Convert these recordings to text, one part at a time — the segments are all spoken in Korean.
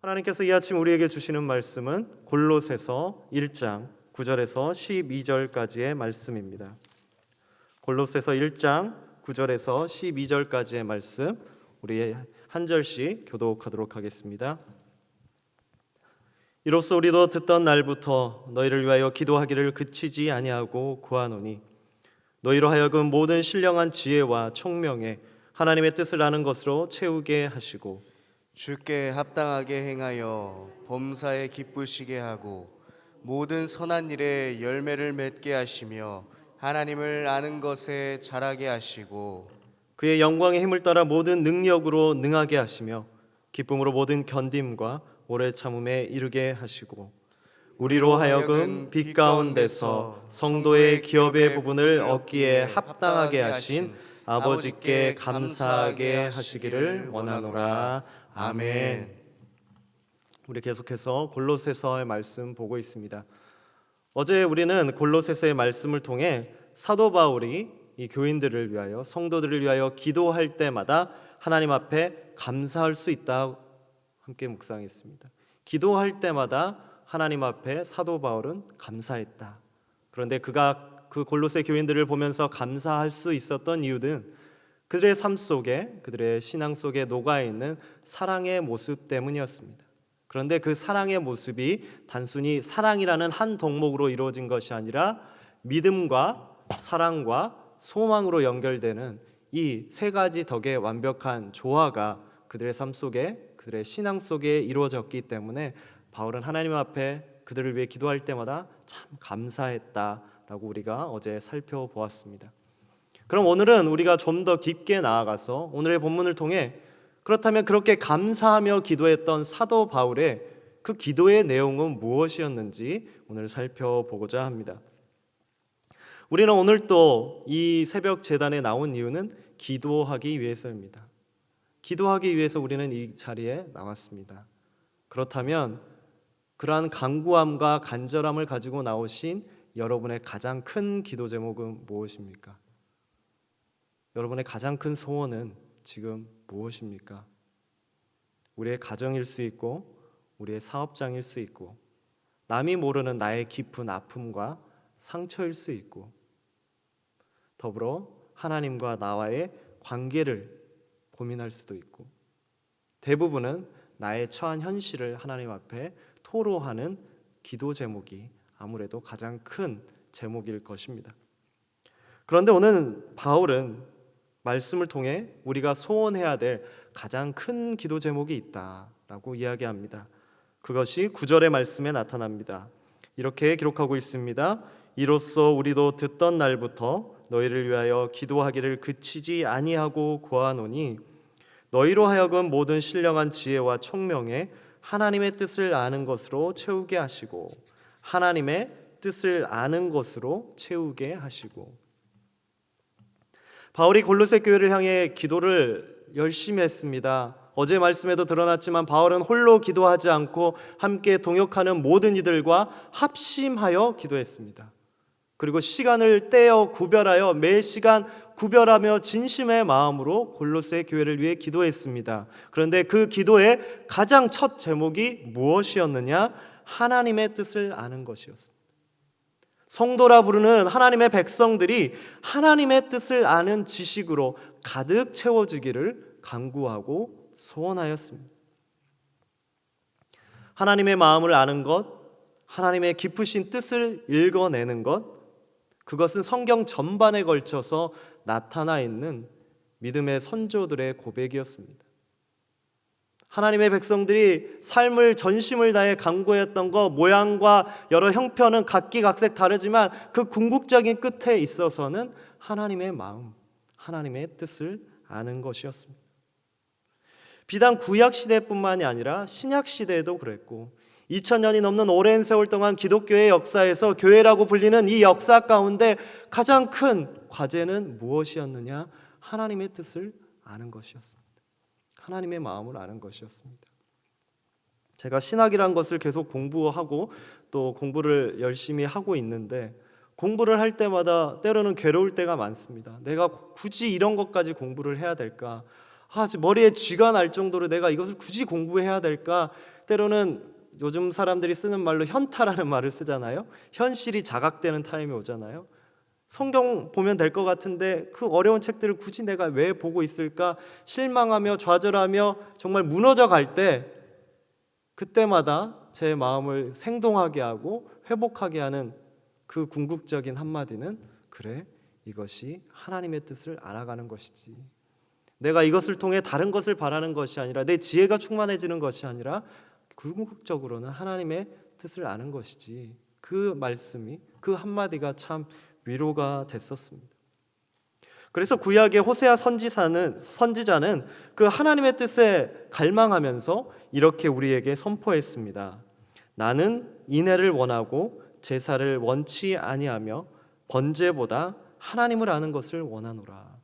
하나님께서 이 아침 우리에게 주시는 말씀은 골로새서 1장 9절에서 12절까지의 말씀입니다. 골로새서 1장 9절에서 12절까지의 말씀, 우리 한 절씩 교독하도록 하겠습니다. 이로써 우리도 듣던 날부터 너희를 위하여 기도하기를 그치지 아니하고 구하노니 너희로 하여금 모든 신령한 지혜와 총명에 하나님의 뜻을 아는 것으로 채우게 하시고 주께 합당하게 행하여 범사에 기쁘시게 하고 모든 선한 일에 열매를 맺게 하시며 하나님을 아는 것에 자라게 하시고 그의 영광의 힘을 따라 모든 능력으로 능하게 하시며 기쁨으로 모든 견딤과 오래 참음에 이르게 하시고 우리로 하여금 빛 가운데서 성도의 기업의 부분을 얻기에 합당하게 하신 아버지께 감사하게 하시기를 원하노라. 아멘. 우리 계속해서 골로새서의 말씀 보고 있습니다. 어제 우리는 골로새서의 말씀을 통해 사도 바울이 이 교인들을 위하여, 성도들을 위하여 기도할 때마다 하나님 앞에 감사할 수 있다 함께 묵상했습니다. 기도할 때마다 하나님 앞에 사도 바울은 감사했다. 그런데 그가 그 골로새 교인들을 보면서 감사할 수 있었던 이유는 그들의 삶 속에, 그들의 신앙 속에 녹아있는 사랑의 모습 때문이었습니다. 그런데 그 사랑의 모습이 단순히 사랑이라는 한 덕목으로 이루어진 것이 아니라 믿음과 사랑과 소망으로 연결되는 이 세 가지 덕의 완벽한 조화가 그들의 삶 속에, 그들의 신앙 속에 이루어졌기 때문에 바울은 하나님 앞에 그들을 위해 기도할 때마다 참 감사했다라고 우리가 어제 살펴보았습니다. 그럼 오늘은 우리가 좀 더 깊게 나아가서 오늘의 본문을 통해 그렇다면 그렇게 감사하며 기도했던 사도 바울의 그 기도의 내용은 무엇이었는지 오늘 살펴보고자 합니다. 우리는 오늘 또 이 새벽 제단에 나온 이유는 기도하기 위해서입니다. 기도하기 위해서 우리는 이 자리에 나왔습니다. 그렇다면 그러한 간구함과 간절함을 가지고 나오신 여러분의 가장 큰 기도 제목은 무엇입니까? 여러분의 가장 큰 소원은 지금 무엇입니까? 우리의 가정일 수 있고 우리의 사업장일 수 있고 남이 모르는 나의 깊은 아픔과 상처일 수 있고 더불어 하나님과 나와의 관계를 고민할 수도 있고 대부분은 나의 처한 현실을 하나님 앞에 토로하는 기도 제목이 아무래도 가장 큰 제목일 것입니다. 그런데 오늘 바울은 말씀을 통해 우리가 소원해야 될 가장 큰 기도 제목이 있다라고 이야기합니다. 그것이 9절의 말씀에 나타납니다. 이렇게 기록하고 있습니다. 이로써 우리도 듣던 날부터 너희를 위하여 기도하기를 그치지 아니하고 구하노니 너희로 하여금 모든 신령한 지혜와 총명에 하나님의 뜻을 아는 것으로 채우게 하시고 하나님의 뜻을 아는 것으로 채우게 하시고 바울이 골로새 교회를 향해 기도를 열심히 했습니다. 어제 말씀에도 드러났지만 바울은 홀로 기도하지 않고 함께 동역하는 모든 이들과 합심하여 기도했습니다. 그리고 시간을 떼어 구별하여 매 시간 구별하며 진심의 마음으로 골로새 교회를 위해 기도했습니다. 그런데 그 기도의 가장 첫 제목이 무엇이었느냐? 하나님의 뜻을 아는 것이었습니다. 성도라 부르는 하나님의 백성들이 하나님의 뜻을 아는 지식으로 가득 채워지기를 간구하고 소원하였습니다. 하나님의 마음을 아는 것, 하나님의 깊으신 뜻을 읽어내는 것, 그것은 성경 전반에 걸쳐서 나타나 있는 믿음의 선조들의 고백이었습니다. 하나님의 백성들이 삶을 전심을 다해 간구했던 것, 모양과 여러 형편은 각기각색 다르지만 그 궁극적인 끝에 있어서는 하나님의 마음, 하나님의 뜻을 아는 것이었습니다. 비단 구약 시대뿐만이 아니라 신약 시대에도 그랬고 2000년이 넘는 오랜 세월 동안 기독교의 역사에서 교회라고 불리는 이 역사 가운데 가장 큰 과제는 무엇이었느냐? 하나님의 뜻을 아는 것이었습니다. 하나님의 마음을 아는 것이었습니다. 제가 신학이란 것을 계속 공부하고 또 공부를 열심히 하고 있는데 공부를 할 때마다 때로는 괴로울 때가 많습니다. 내가 굳이 이런 것까지 공부를 해야 될까? 머리에 쥐가 날 정도로 내가 이것을 굳이 공부해야 될까? 때로는 요즘 사람들이 쓰는 말로 현타라는 말을 쓰잖아요. 현실이 자각되는 타임이 오잖아요. 성경 보면 될 것 같은데 그 어려운 책들을 굳이 내가 왜 보고 있을까 실망하며 좌절하며 정말 무너져 갈 때, 그때마다 제 마음을 생동하게 하고 회복하게 하는 그 궁극적인 한마디는, 그래, 이것이 하나님의 뜻을 알아가는 것이지. 내가 이것을 통해 다른 것을 바라는 것이 아니라, 내 지혜가 충만해지는 것이 아니라 궁극적으로는 하나님의 뜻을 아는 것이지. 그 말씀이, 그 한마디가 참 위로가 됐었습니다. 그래서 구약의 호세아 선지자는 그 하나님의 뜻에 갈망하면서 이렇게 우리에게 선포했습니다. 나는 인애를 원하고 제사를 원치 아니하며 번제보다 하나님을 아는 것을 원하노라.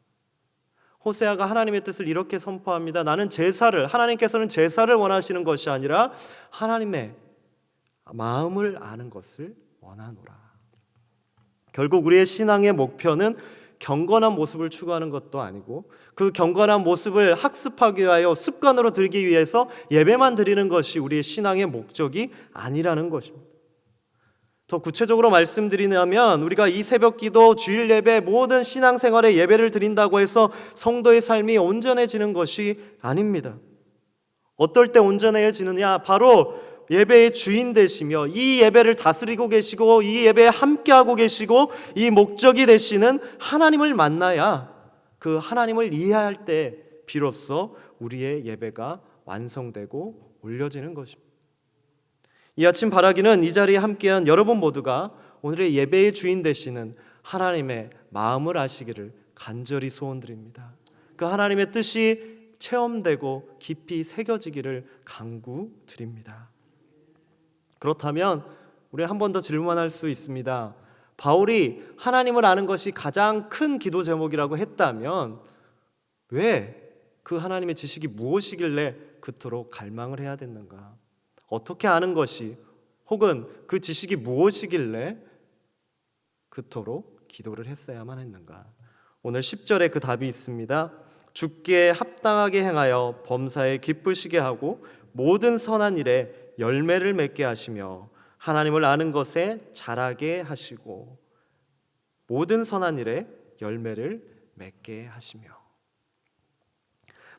호세아가 하나님의 뜻을 이렇게 선포합니다. 나는 제사를, 하나님께서는 제사를 원하시는 것이 아니라 하나님의 마음을 아는 것을 원하노라. 결국 우리의 신앙의 목표는 경건한 모습을 추구하는 것도 아니고, 그 경건한 모습을 학습하기 위하여 습관으로 들기 위해서 예배만 드리는 것이 우리의 신앙의 목적이 아니라는 것입니다. 더 구체적으로 말씀드리자면, 우리가 이 새벽기도, 주일 예배, 모든 신앙생활의 예배를 드린다고 해서 성도의 삶이 온전해지는 것이 아닙니다. 어떨 때 온전해지느냐? 바로 예배의 주인 되시며 이 예배를 다스리고 계시고 이 예배에 함께하고 계시고 이 목적이 되시는 하나님을 만나야, 그 하나님을 이해할 때 비로소 우리의 예배가 완성되고 올려지는 것입니다. 이 아침 바라기는 이 자리에 함께한 여러분 모두가 오늘의 예배의 주인 되시는 하나님의 마음을 아시기를 간절히 소원드립니다. 그 하나님의 뜻이 체험되고 깊이 새겨지기를 간구드립니다. 그렇다면 우리는 한 번 더 질문할 수 있습니다. 바울이 하나님을 아는 것이 가장 큰 기도 제목이라고 했다면 왜 그 하나님의 지식이 무엇이길래 그토록 갈망을 해야 됐는가? 어떻게 아는 것이, 혹은 그 지식이 무엇이길래 그토록 기도를 했어야만 했는가? 오늘 10절에 그 답이 있습니다. 주께 합당하게 행하여 범사에 기쁘시게 하고 모든 선한 일에 열매를 맺게 하시며 하나님을 아는 것에 자라게 하시고 모든 선한 일에 열매를 맺게 하시며.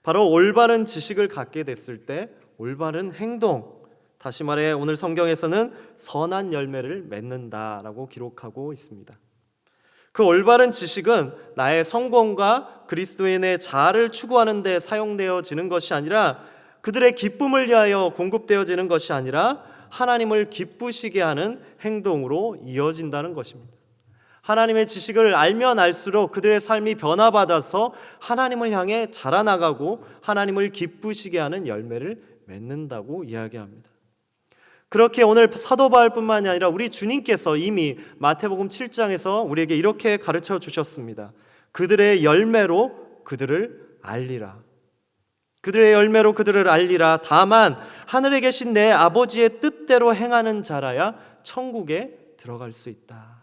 바로 올바른 지식을 갖게 됐을 때 올바른 행동, 다시 말해 오늘 성경에서는 선한 열매를 맺는다라고 기록하고 있습니다. 그 올바른 지식은 나의 성공과 그리스도인의 자아를 추구하는 데 사용되어지는 것이 아니라, 그들의 기쁨을 위하여 공급되어지는 것이 아니라 하나님을 기쁘시게 하는 행동으로 이어진다는 것입니다. 하나님의 지식을 알면 알수록 그들의 삶이 변화받아서 하나님을 향해 자라나가고 하나님을 기쁘시게 하는 열매를 맺는다고 이야기합니다. 그렇게 오늘 사도 바울뿐만이 아니라 우리 주님께서 이미 마태복음 7장에서 우리에게 이렇게 가르쳐 주셨습니다. 그들의 열매로 그들을 알리라. 그들의 열매로 그들을 알리라. 다만 하늘에 계신 내 아버지의 뜻대로 행하는 자라야 천국에 들어갈 수 있다.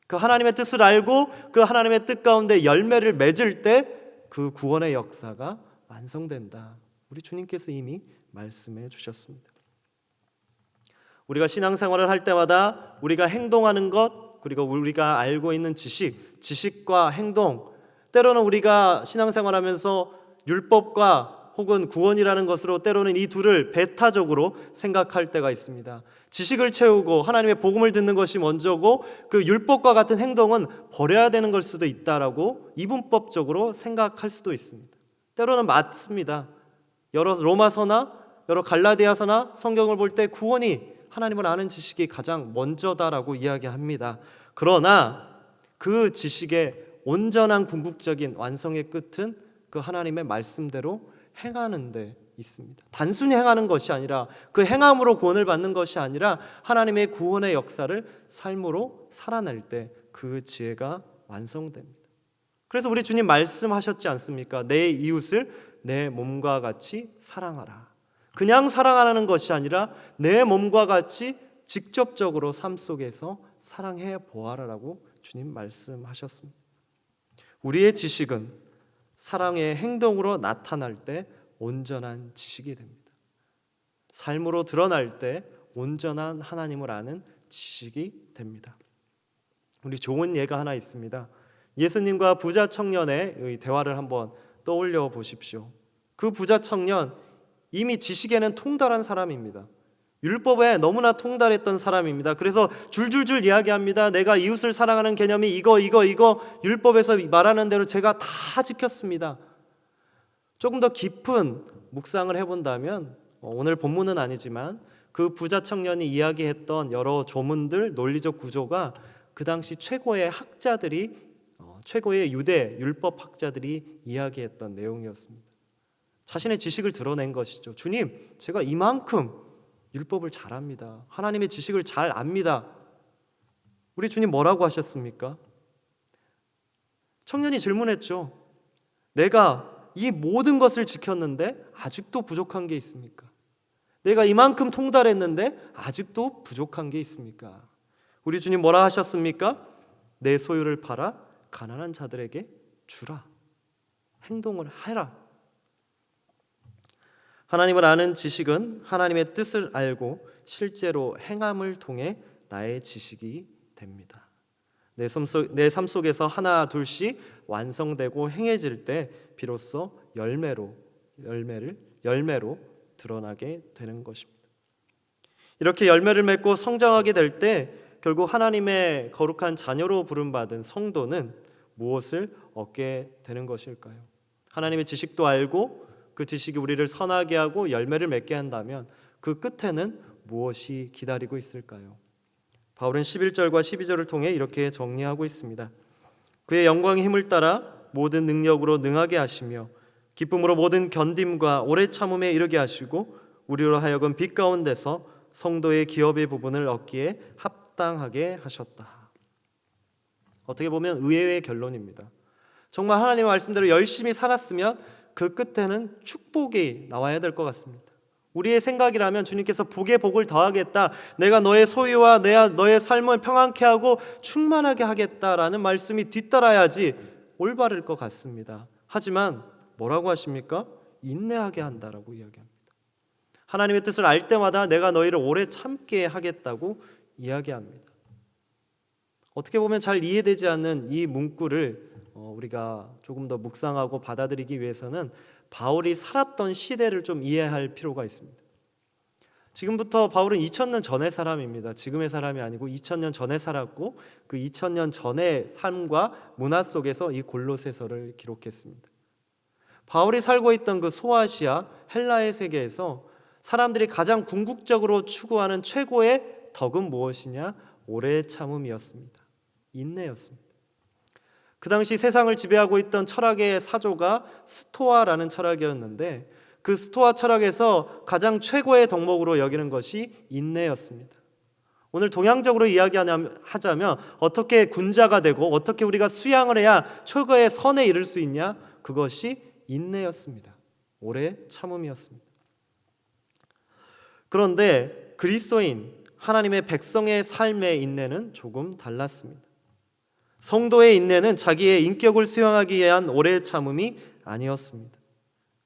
그 하나님의 뜻을 알고 그 하나님의 뜻 가운데 열매를 맺을 때 그 구원의 역사가 완성된다. 우리 주님께서 이미 말씀해 주셨습니다. 우리가 신앙생활을 할 때마다 우리가 행동하는 것, 그리고 우리가 알고 있는 지식과 행동, 때로는 우리가 신앙생활하면서 율법과 혹은 구원이라는 것으로 때로는 이 둘을 배타적으로 생각할 때가 있습니다. 지식을 채우고 하나님의 복음을 듣는 것이 먼저고 그 율법과 같은 행동은 버려야 되는 걸 수도 있다라고 이분법적으로 생각할 수도 있습니다. 때로는 맞습니다. 여러 로마서나 여러 갈라디아서나 성경을 볼 때 구원이, 하나님을 아는 지식이 가장 먼저다라고 이야기합니다. 그러나 그 지식의 온전한 궁극적인 완성의 끝은 그 하나님의 말씀대로 행하는 데 있습니다. 단순히 행하는 것이 아니라, 그 행함으로 구원을 받는 것이 아니라 하나님의 구원의 역사를 삶으로 살아낼 때 그 지혜가 완성됩니다. 그래서 우리 주님 말씀하셨지 않습니까? 내 이웃을 내 몸과 같이 사랑하라. 그냥 사랑하라는 것이 아니라 내 몸과 같이 직접적으로 삶 속에서 사랑해 보아라라고 주님 말씀하셨습니다. 우리의 지식은 사랑의 행동으로 나타날 때 온전한 지식이 됩니다. 삶으로 드러날 때 온전한 하나님을 아는 지식이 됩니다. 우리 좋은 예가 하나 있습니다. 예수님과 부자 청년의 대화를 한번 떠올려 보십시오. 그 부자 청년, 이미 지식에는 통달한 사람입니다. 율법에 너무나 통달했던 사람입니다. 그래서 줄줄줄 이야기합니다. 내가 이웃을 사랑하는 개념이 이거 율법에서 말하는 대로 제가 다 지켰습니다. 조금 더 깊은 묵상을 해본다면, 오늘 본문은 아니지만 그 부자 청년이 이야기했던 여러 조문들, 논리적 구조가 그 당시 최고의 학자들이, 최고의 유대 율법 학자들이 이야기했던 내용이었습니다. 자신의 지식을 드러낸 것이죠. 주님, 제가 이만큼 율법을 잘 압니다. 하나님의 지식을 잘 압니다. 우리 주님 뭐라고 하셨습니까? 청년이 질문했죠. 내가 이 모든 것을 지켰는데 아직도 부족한 게 있습니까? 내가 이만큼 통달했는데 아직도 부족한 게 있습니까? 우리 주님 뭐라 하셨습니까? 내 소유를 팔아 가난한 자들에게 주라. 행동을 해라. 하나님을 아는 지식은 하나님의 뜻을 알고 실제로 행함을 통해 나의 지식이 됩니다. 내 삶 속에서 하나 둘씩 완성되고 행해질 때 비로소 열매로 드러나게 되는 것입니다. 이렇게 열매를 맺고 성장하게 될 때 결국 하나님의 거룩한 자녀로 부름받은 성도는 무엇을 얻게 되는 것일까요? 하나님의 지식도 알고 그 지식이 우리를 선하게 하고 열매를 맺게 한다면 그 끝에는 무엇이 기다리고 있을까요? 바울은 11절과 12절을 통해 이렇게 정리하고 있습니다. 그의 영광의 힘을 따라 모든 능력으로 능하게 하시며 기쁨으로 모든 견딤과 오래 참음에 이르게 하시고 우리로 하여금 빛 가운데서 성도의 기업의 부분을 얻기에 합당하게 하셨다. 어떻게 보면 의외의 결론입니다. 정말 하나님의 말씀대로 열심히 살았으면 그 끝에는 축복이 나와야 될 것 같습니다. 우리의 생각이라면 주님께서 복에 복을 더하겠다, 내가 너의 소유와 너의 삶을 평안케 하고 충만하게 하겠다라는 말씀이 뒤따라야지 올바를 것 같습니다. 하지만 뭐라고 하십니까? 인내하게 한다라고 이야기합니다. 하나님의 뜻을 알 때마다 내가 너희를 오래 참게 하겠다고 이야기합니다. 어떻게 보면 잘 이해되지 않는 이 문구를 우리가 조금 더 묵상하고 받아들이기 위해서는 바울이 살았던 시대를 좀 이해할 필요가 있습니다. 지금부터 바울은 2000년 전의 사람입니다. 지금의 사람이 아니고 2000년 전에 살았고 그 2000년 전의 삶과 문화 속에서 이 골로새서를 기록했습니다. 바울이 살고 있던 그 소아시아 헬라의 세계에서 사람들이 가장 궁극적으로 추구하는 최고의 덕은 무엇이냐? 오래 참음이었습니다. 인내였습니다. 그 당시 세상을 지배하고 있던 철학의 사조가 스토아라는 철학이었는데 그 스토아 철학에서 가장 최고의 덕목으로 여기는 것이 인내였습니다. 오늘 동양적으로 이야기하자면 어떻게 군자가 되고 어떻게 우리가 수양을 해야 최고의 선에 이를 수 있냐? 그것이 인내였습니다. 오래 참음이었습니다. 그런데 그리스도인 하나님의 백성의 삶의 인내는 조금 달랐습니다. 성도의 인내는 자기의 인격을 수용하기 위한 오래 참음이 아니었습니다.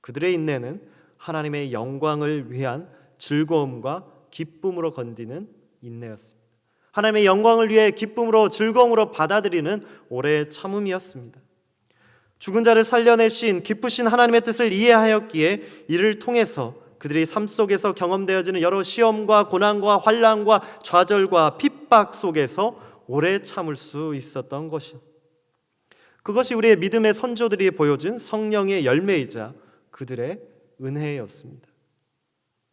그들의 인내는 하나님의 영광을 위한 즐거움과 기쁨으로 건디는 인내였습니다. 하나님의 영광을 위해 기쁨으로 즐거움으로 받아들이는 오래 참음이었습니다. 죽은 자를 살려내신 기쁘신 하나님의 뜻을 이해하였기에 이를 통해서 그들이 삶 속에서 경험되어지는 여러 시험과 고난과 환난과 좌절과 핍박 속에서 오래 참을 수 있었던 것이요. 그것이 우리의 믿음의 선조들이 보여준 성령의 열매이자 그들의 은혜였습니다.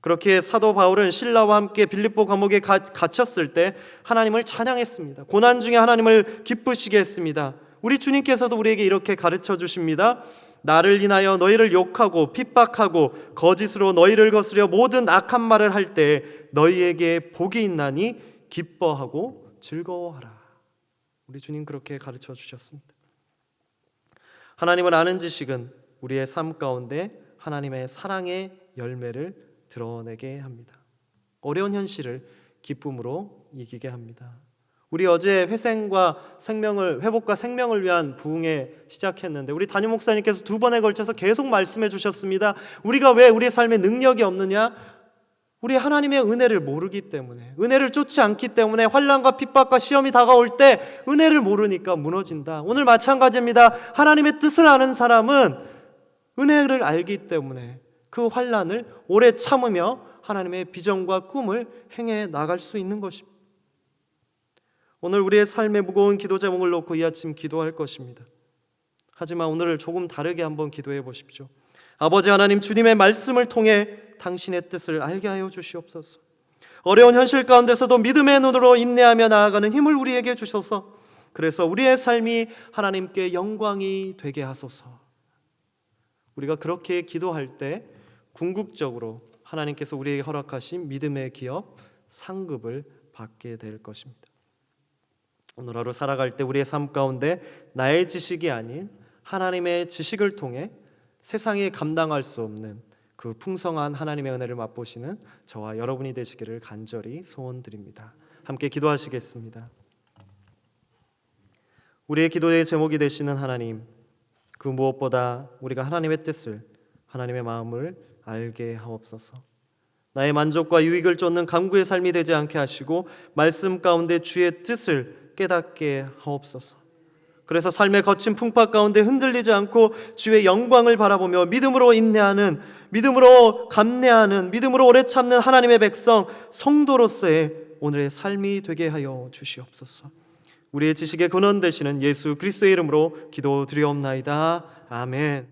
그렇게 사도 바울은 신라와 함께 빌립보 감옥에 갇혔을 때 하나님을 찬양했습니다. 고난 중에 하나님을 기쁘시게 했습니다. 우리 주님께서도 우리에게 이렇게 가르쳐 주십니다. 나를 인하여 너희를 욕하고 핍박하고 거짓으로 너희를 거스려 모든 악한 말을 할 때 너희에게 복이 있나니 기뻐하고 즐거워하라. 우리 주님 그렇게 가르쳐 주셨습니다. 하나님을 아는 지식은 우리의 삶 가운데 하나님의 사랑의 열매를 드러내게 합니다. 어려운 현실을 기쁨으로 이기게 합니다. 우리 어제 회복과 생명을 위한 부흥회 시작했는데 우리 담임 목사님께서 2번에 걸쳐서 계속 말씀해 주셨습니다. 우리가 왜 우리의 삶에 능력이 없느냐? 우리 하나님의 은혜를 모르기 때문에, 은혜를 쫓지 않기 때문에 환난과 핍박과 시험이 다가올 때 은혜를 모르니까 무너진다. 오늘 마찬가지입니다. 하나님의 뜻을 아는 사람은 은혜를 알기 때문에 그 환난을 오래 참으며 하나님의 비전과 꿈을 행해 나갈 수 있는 것입니다. 오늘 우리의 삶의 무거운 기도 제목을 놓고 이 아침 기도할 것입니다. 하지만 오늘을 조금 다르게 한번 기도해 보십시오. 아버지 하나님, 주님의 말씀을 통해 당신의 뜻을 알게 하여 주시옵소서. 어려운 현실 가운데서도 믿음의 눈으로 인내하며 나아가는 힘을 우리에게 주셔서 그래서 우리의 삶이 하나님께 영광이 되게 하소서. 우리가 그렇게 기도할 때 궁극적으로 하나님께서 우리에게 허락하신 믿음의 기업 상급을 받게 될 것입니다. 오늘 하루 살아갈 때 우리의 삶 가운데 나의 지식이 아닌 하나님의 지식을 통해 세상에 감당할 수 없는 그 풍성한 하나님의 은혜를 맛보시는 저와 여러분이 되시기를 간절히 소원드립니다. 함께 기도하시겠습니다. 우리의 기도의 제목이 되시는 하나님, 그 무엇보다 우리가 하나님의 뜻을, 하나님의 마음을 알게 하옵소서. 나의 만족과 유익을 쫓는 강구의 삶이 되지 않게 하시고 말씀 가운데 주의 뜻을 깨닫게 하옵소서. 그래서 삶의 거친 풍파 가운데 흔들리지 않고 주의 영광을 바라보며 믿음으로 인내하는, 믿음으로 감내하는, 믿음으로 오래 참는 하나님의 백성 성도로서의 오늘의 삶이 되게 하여 주시옵소서. 우리의 지식의 근원 되시는 예수 그리스도의 이름으로 기도드리옵나이다. 아멘.